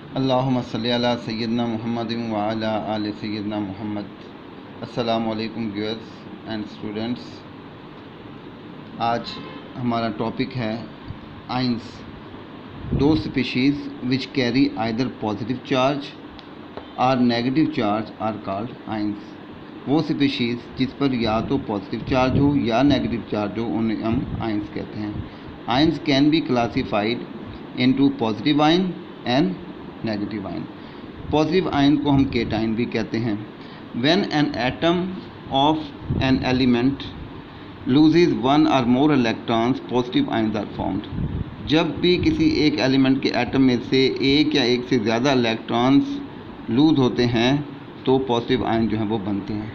अल्लाहुम्मा सल्ली अला सय्यदना मुहम्मद व अला आलि सय्यदना मुहम्मद। अस्सलामु अलैकुम व्यूअर्स एंड स्टूडेंट्स। आज हमारा टॉपिक है आइंस। दो species which carry either positive charge और negative charge are called ions. वो स्पीशीज़ जिस पर या तो पॉजिटिव चार्ज हो या नेगेटिव चार्ज हो उन्हें हम आइंस कहते हैं। Ions can be classified into positive ion and negative ion. Positive ion को हम केटाइन भी कहते हैं। When an atom of an element loses one or more electrons positive ions are formed. जब भी किसी एक एलिमेंट के एटम में से एक या एक से ज़्यादा इलेक्ट्रॉन्स लूज होते हैं तो पॉजिटिव आइन जो हैं वो बनते हैं।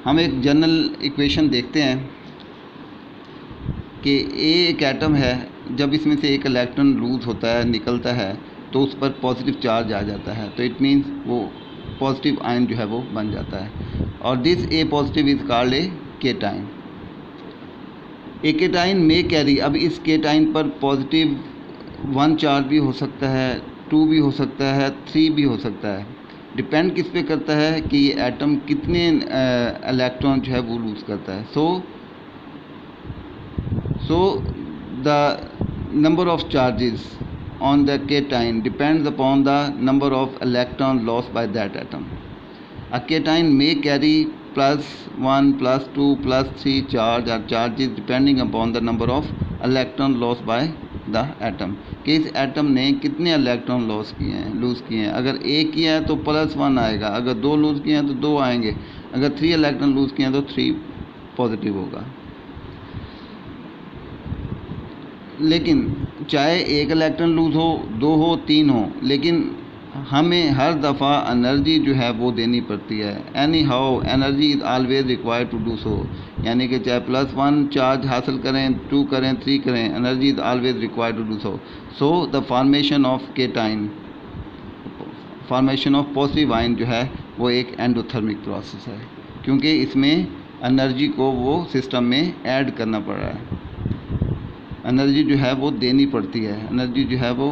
हम एक जनरल इक्वेशन देखते हैं कि एक एटम है, जब इसमें से एक इलेक्ट्रॉन लूज होता है, निकलता है, तो उस पर पॉजिटिव चार्ज आ जाता है, तो इट मीन्स वो पॉजिटिव आयन जो है वो बन जाता है। और this A positive is called a cation. A cation में कैरी, अब इस केटाइन पर पॉजिटिव 1 चार्ज भी हो सकता है, 2 भी हो सकता है, 3 भी हो सकता है। डिपेंड किस पे करता है कि ये एटम कितने इलेक्ट्रॉन जो है वो लूज करता है। So the number of charges on the cation depends upon the number of electron lost by that atom. A cation may carry +1, +2, +3 charge or charges depending upon the number of electron lost by the atom. कि इस atom ने कितने electron loose किए हैं। अगर एक किया है तो +1 आएगा, अगर 2 लूज़ किए हैं तो 2 आएंगे, अगर 3 इलेक्ट्रॉन लूज़ किए हैं तो 3 पॉजिटिव होगा। लेकिन चाहे एक इलेक्ट्रॉन लूज हो, 2 हो, 3 हो, लेकिन हमें हर दफ़ा एनर्जी जो है वो देनी पड़ती है। Anyhow energy is always required to do so. यानी कि चाहे +1 चार्ज हासिल करें, 2 करें, 3 करें, energy is always required to do so. So the formation of cation, formation of positive ion जो है वो एक एंडोथर्मिक प्रोसेस है, क्योंकि इसमें एनर्जी को वो सिस्टम में ऐड करना पड़ रहा है, एनर्जी जो है वो देनी पड़ती है, एनर्जी जो है वो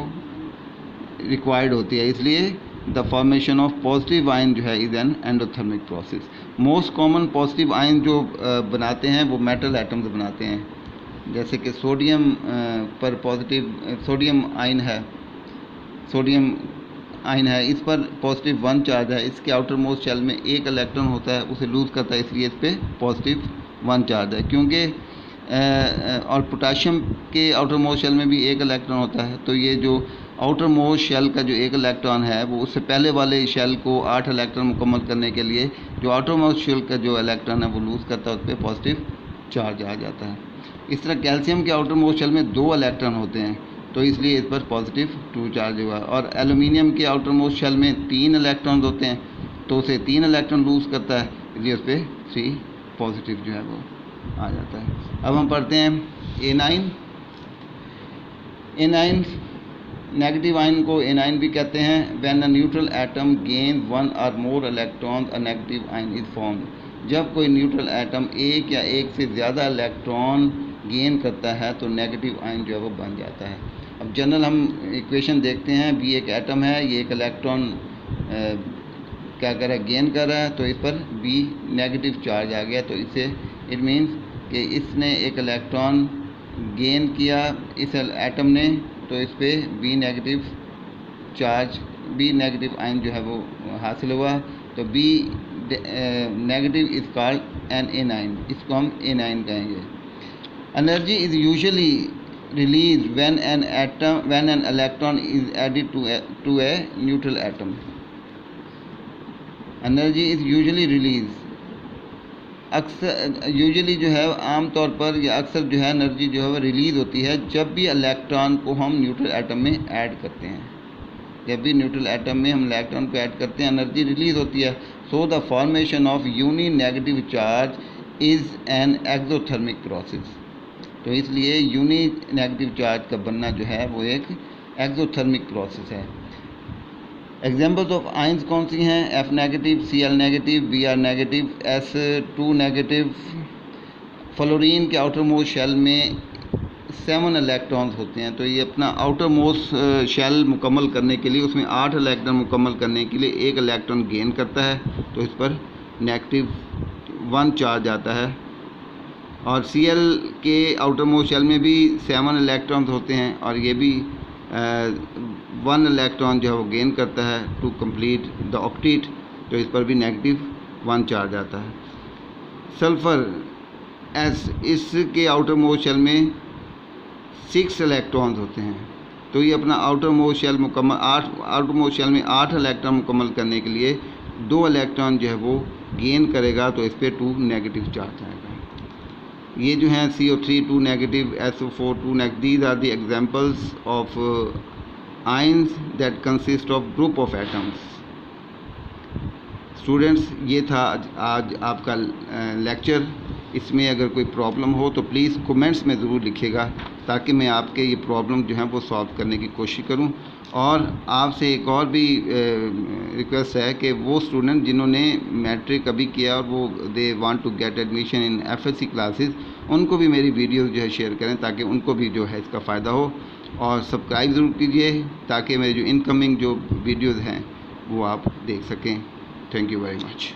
रिक्वायर्ड होती है। इसलिए the formation of positive ion जो है is an endothermic process. Most common positive ion जो बनाते हैं वो मेटल एटम्स बनाते हैं। जैसे कि सोडियम पर पॉजिटिव सोडियम आयन है, सोडियम आयन है, इस पर पॉजिटिव 1 चार्ज है, इसके आउटर मोस्ट शेल में एक इलेक्ट्रॉन होता है, उसे लूज़ करता है, इसलिए इस पर पॉजिटिव 1 चार्ज है। क्योंकि और पोटाशियम के आउटर मोस्ट शेल में भी एक इलेक्ट्रॉन होता है, तो ये जो आउटर मोस्ट शेल का जो एक इलेक्ट्रॉन है वो उससे पहले वाले शेल को 8 इलेक्ट्रॉन मुकम्मल करने के लिए जो आउटर मोस्ट शेल का जो इलेक्ट्रॉन है वो लूज़ करता है, उस पर पॉजिटिव चार्ज आ जाता है। इस तरह कैल्शियम के आउटर मोस्ट शेल में 2 इलेक्ट्रॉन होते हैं, तो इसलिए इस पर पॉजिटिव 2 चार्ज हुआ। और एल्यूमिनियम के आउटर मोस्ट शेल में 3 इलेक्ट्रॉन होते हैं, तो उसे 3 इलेक्ट्रॉन लूज़ करता है, इसलिए उस पर 3 पॉजिटिव जो है वो आ जाता है। अब हम पढ़ते हैं A9। A9 नेगेटिव आयन को A9 भी कहते हैं। When a neutral atom gain 1 और more electron a negative ion is formed. जब कोई न्यूट्रल एटम एक या एक से ज़्यादा इलेक्ट्रॉन गेन करता है तो नेगेटिव आयन जो है वो बन जाता है। अब जनरल हम इक्वेशन देखते हैं। भी एक एटम है, ये एक इलेक्ट्रॉन क्या कर रहा है, गेन कर रहा है, तो इस पर B नेगेटिव चार्ज आ गया, तो इससे इट मीन्स कि इसने एक इलेक्ट्रॉन गेन किया इस एटम ने, तो इस पर B negative charge, B negative ion जो है वो हासिल हुआ, तो B negative is called an A9, इसको हम A9 कहेंगे। Energy is usually release when an electron is added to a neutral atom. Energy is usually release, अक्सर यूजुअली जो है आम तौर पर या अक्सर जो है एनर्जी जो है वो रिलीज़ होती है जब भी इलेक्ट्रॉन को हम न्यूट्रल एटम में ऐड करते हैं। जब भी न्यूट्रल एटम में हम इलेक्ट्रॉन को ऐड करते हैं एनर्जी रिलीज़ होती है। So the formation of uni negative charge is an exothermic process. तो इसलिए यूनी नेगेटिव चार्ज का बनना जो है वो एक एक्सोथर्मिक प्रोसेस है। एग्जाम्पल्स ऑफ आइंस कौन सी हैं? F negative, Cl negative, Br negative, S2 negative. Fluorine के आउटर मोस्ट शेल में 7 इलेक्ट्रॉन्स होते हैं। तो ये अपना आउटर मोस्ट शेल मुकम्मल करने के लिए, उसमें 8 इलेक्ट्रॉन मुकम्मल करने के लिए 1 इलेक्ट्रॉन गेन करता है, तो इस पर -1 चार्ज आता है। और Cl के आउटर मोस्ट शेल में भी 7 इलेक्ट्रॉन्स होते हैं और ये भी 1 इलेक्ट्रॉन जो है वो गेन करता है टू कंप्लीट द ऑक्टेट, तो इस पर भी -1 चार्ज आता है। सल्फ़र S, इसके आउटर मोस्ट शेल में 6 इलेक्ट्रॉन्स होते हैं। तो ये अपना आउटर मोस्ट शेल मुकम्मल आउटर मोस्ट शेल में 8 इलेक्ट्रॉन मुकम्मल करने के लिए 2 इलेक्ट्रॉन जो है वो गेन करेगा, तो इस पर 2 नेगेटिव चार्ज आएगा। ये जो हैं CO3 2 negative, SO4 2 negative, these are the examples of ions that consist of group of atoms. Students, ये था आज आपका लेक्चर। इसमें अगर कोई प्रॉब्लम हो तो प्लीज़ कमेंट्स में ज़रूर लिखिएगा, ताकि मैं आपके ये प्रॉब्लम जो है वो सॉल्व करने की कोशिश करूं। और आपसे एक और भी रिक्वेस्ट है कि वो स्टूडेंट जिन्होंने मैट्रिक अभी किया और वो they want to get admission in FSC classes, उनको भी मेरी वीडियो जो है शेयर करें, ताकि उनको भी जो है इसका फ़ायदा हो। और सब्सक्राइब ज़रूर कीजिए, ताकि मेरे जो इनकमिंग जो वीडियोज़ हैं वो आप देख सकें। Thank you very much.